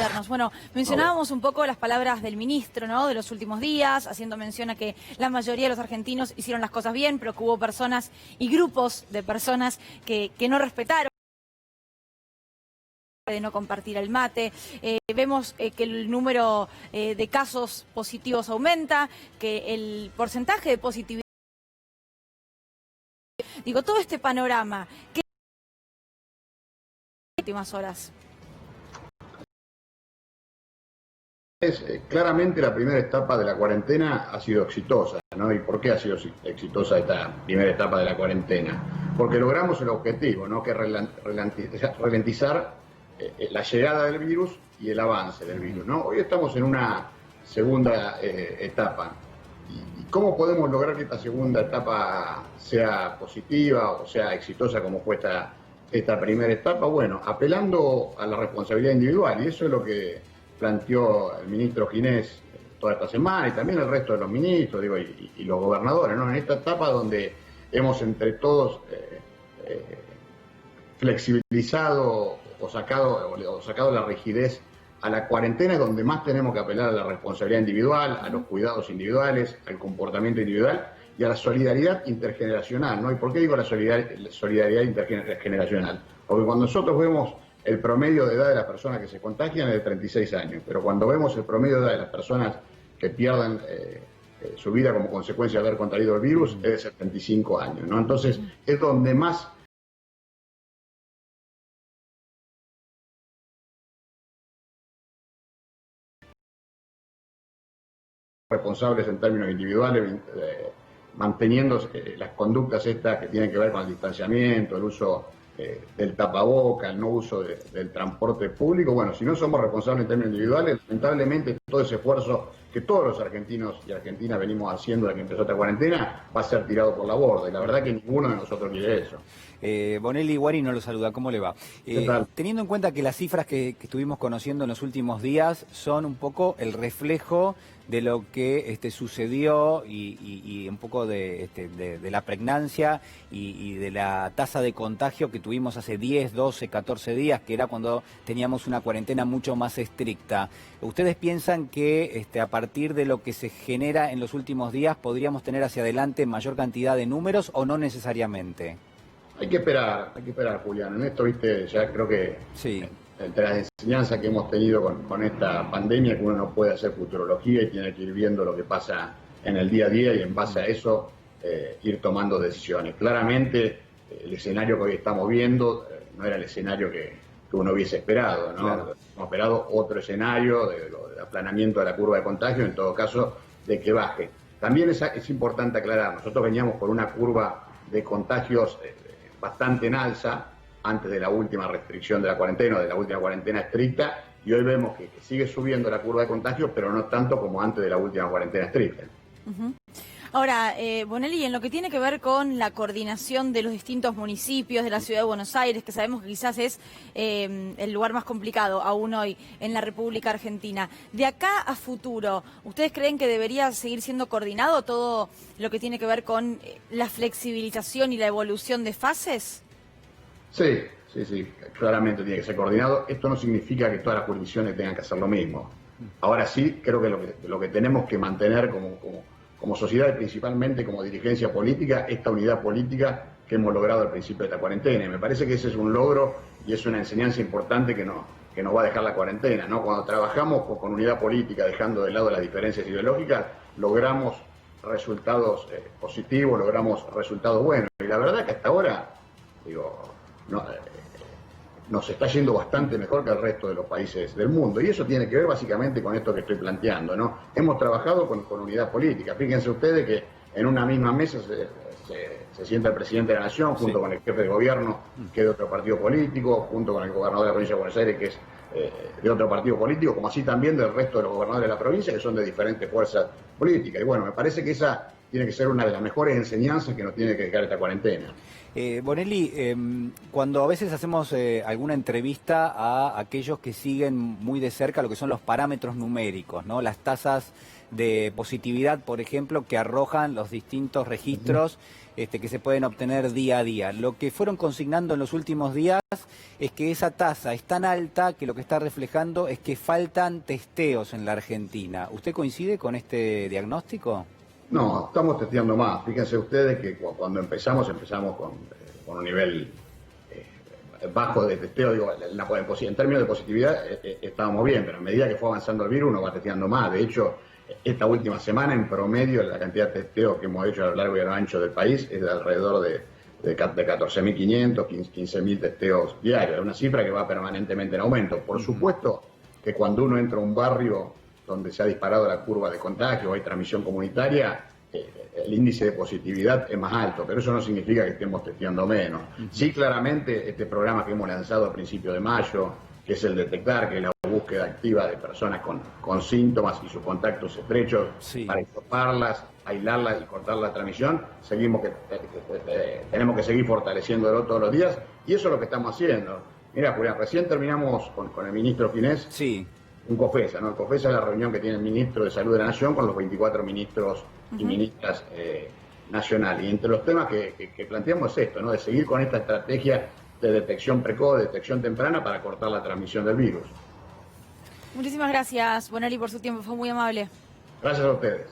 atendernos. Bueno, mencionábamos un poco las palabras del ministro, ¿no?, de los últimos días, haciendo mención a que la mayoría de los argentinos hicieron las cosas bien, pero que hubo personas y grupos de personas que no respetaron, de no compartir el mate. Vemos que el número de casos positivos aumenta, que el porcentaje de positividad... Digo, todo este panorama, ¿qué últimas horas? Claramente la primera etapa de la cuarentena ha sido exitosa, ¿no? ¿Y por qué ha sido exitosa esta primera etapa de la cuarentena? Porque logramos el objetivo, ¿no?, que es ralentizar la llegada del virus y el avance del virus, ¿no? Hoy estamos en una segunda etapa. ¿Y cómo podemos lograr que esta segunda etapa sea positiva o sea exitosa como fue esta primera etapa? Bueno, apelando a la responsabilidad individual, y eso es lo que planteó el ministro Ginés toda esta semana y también el resto de los ministros, digo, y los gobernadores, ¿no? En esta etapa donde hemos entre todos flexibilizado o sacado la rigidez a la cuarentena, es donde más tenemos que apelar a la responsabilidad individual, a los cuidados individuales, al comportamiento individual y a la solidaridad intergeneracional, ¿no? ¿Y por qué digo la solidaridad intergeneracional? Porque cuando nosotros vemos el promedio de edad de las personas que se contagian es de 36 años, pero cuando vemos el promedio de edad de las personas que pierdan su vida como consecuencia de haber contraído el virus es de 75 años, ¿no? Entonces es donde más responsables en términos individuales, manteniendo las conductas estas que tienen que ver con el distanciamiento, el uso del tapaboca, el no uso del transporte público. Bueno, si no somos responsables en términos individuales, lamentablemente todo ese esfuerzo que todos los argentinos y argentinas venimos haciendo desde que empezó esta cuarentena va a ser tirado por la borda, y la verdad que ninguno de nosotros quiere eso. Bonelli Guarino lo saluda, ¿cómo le va? Teniendo en cuenta que las cifras que estuvimos conociendo en los últimos días son un poco el reflejo de lo que sucedió y un poco de la pregnancia y de la tasa de contagio que tuvimos hace 10, 12, 14 días, que era cuando teníamos una cuarentena mucho más estricta. ¿Ustedes piensan que a partir de lo que se genera en los últimos días podríamos tener hacia adelante mayor cantidad de números o no necesariamente? Hay que esperar, Julián. En esto, viste, ya creo que sí, entre las enseñanzas que hemos tenido con esta pandemia, que uno no puede hacer futurología y tiene que ir viendo lo que pasa en el día a día y en base a eso ir tomando decisiones. Claramente el escenario que hoy estamos viendo no era el escenario que uno hubiese esperado, ¿no? Claro. Hemos esperado otro escenario del aplanamiento de la curva de contagio, en todo caso de que baje. También es importante aclarar, nosotros veníamos por una curva de contagios bastante en alza antes de la última restricción de la cuarentena, o de la última cuarentena estricta, y hoy vemos que sigue subiendo la curva de contagios, pero no tanto como antes de la última cuarentena estricta. Ahora, Bonelli, en lo que tiene que ver con la coordinación de los distintos municipios de la Ciudad de Buenos Aires, que sabemos que quizás es el lugar más complicado aún hoy en la República Argentina, de acá a futuro, ¿ustedes creen que debería seguir siendo coordinado todo lo que tiene que ver con la flexibilización y la evolución de fases? Sí, claramente tiene que ser coordinado. Esto no significa que todas las jurisdicciones tengan que hacer lo mismo. Ahora sí, creo que lo que tenemos que mantener como sociedad y principalmente como dirigencia política, esta unidad política que hemos logrado al principio de esta cuarentena. Y me parece que ese es un logro y es una enseñanza importante que nos va a dejar la cuarentena, ¿no? Cuando trabajamos con unidad política, dejando de lado las diferencias ideológicas, logramos resultados positivos, logramos resultados buenos. Y la verdad que hasta ahora, nos está yendo bastante mejor que el resto de los países del mundo, y eso tiene que ver básicamente con esto que estoy planteando, ¿no? Hemos trabajado con unidad política. Fíjense ustedes que en una misma mesa se sienta el presidente de la Nación junto con el jefe de gobierno, que es de otro partido político, junto con el gobernador de la provincia de Buenos Aires, que es de otro partido político, como así también del resto de los gobernadores de la provincia, que son de diferentes fuerzas políticas. Y bueno, me parece que esa tiene que ser una de las mejores enseñanzas que nos tiene que dejar esta cuarentena. Bonelli, cuando a veces hacemos alguna entrevista a aquellos que siguen muy de cerca lo que son los parámetros numéricos, ¿no? Las tasas de positividad, por ejemplo, que arrojan los distintos registros que se pueden obtener día a día. Lo que fueron consignando en los últimos días es que esa tasa es tan alta que lo que está reflejando es que faltan testeos en la Argentina. ¿Usted coincide con este diagnóstico? No, estamos testeando más. Fíjense ustedes que cuando empezamos con un nivel bajo de testeo. Digo, en términos de positividad estábamos bien, pero a medida que fue avanzando el virus uno va testeando más. De hecho, esta última semana en promedio la cantidad de testeos que hemos hecho a lo largo y a lo ancho del país es de alrededor de 14.500, 15.000 testeos diarios. Es una cifra que va permanentemente en aumento. Por supuesto que cuando uno entra a un barrio donde se ha disparado la curva de contagio, hay transmisión comunitaria, el índice de positividad es más alto, pero eso no significa que estemos testeando menos. Sí, claramente, este programa que hemos lanzado a principios de mayo, que es el detectar, que es la búsqueda activa de personas con síntomas y sus contactos estrechos, para isoparlas, aislarlas y cortar la transmisión, tenemos que seguir fortaleciéndolo todos los días, y eso es lo que estamos haciendo. Mira, Julián, recién terminamos con el ministro Ginés. Un COFESA, ¿no? El COFESA es la reunión que tiene el ministro de Salud de la Nación con los 24 ministros y ministras nacionales. Y entre los temas que planteamos es esto, ¿no? De seguir con esta estrategia de detección precoz, de detección temprana para cortar la transmisión del virus. Muchísimas gracias, Bonelli, por su tiempo, fue muy amable. Gracias a ustedes.